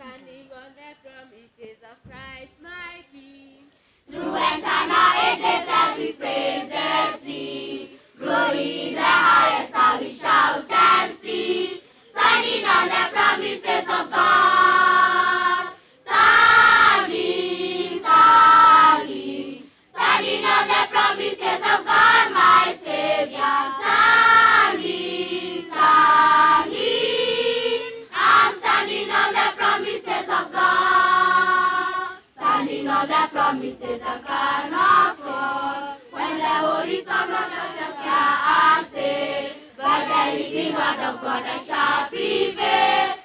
standing on the promises of Christ, my King. Through eternal ages as we praise and sing, glory in the highest how we shout and sing, standing on the promises of God. Standing, standing, standing on the promises of God, my Savior. Standing, standing, I'm standing on the promises of God. Standing on the promises of God, not fall. When the Holy Storm of the fear I say, by the living word of God I shall prevail.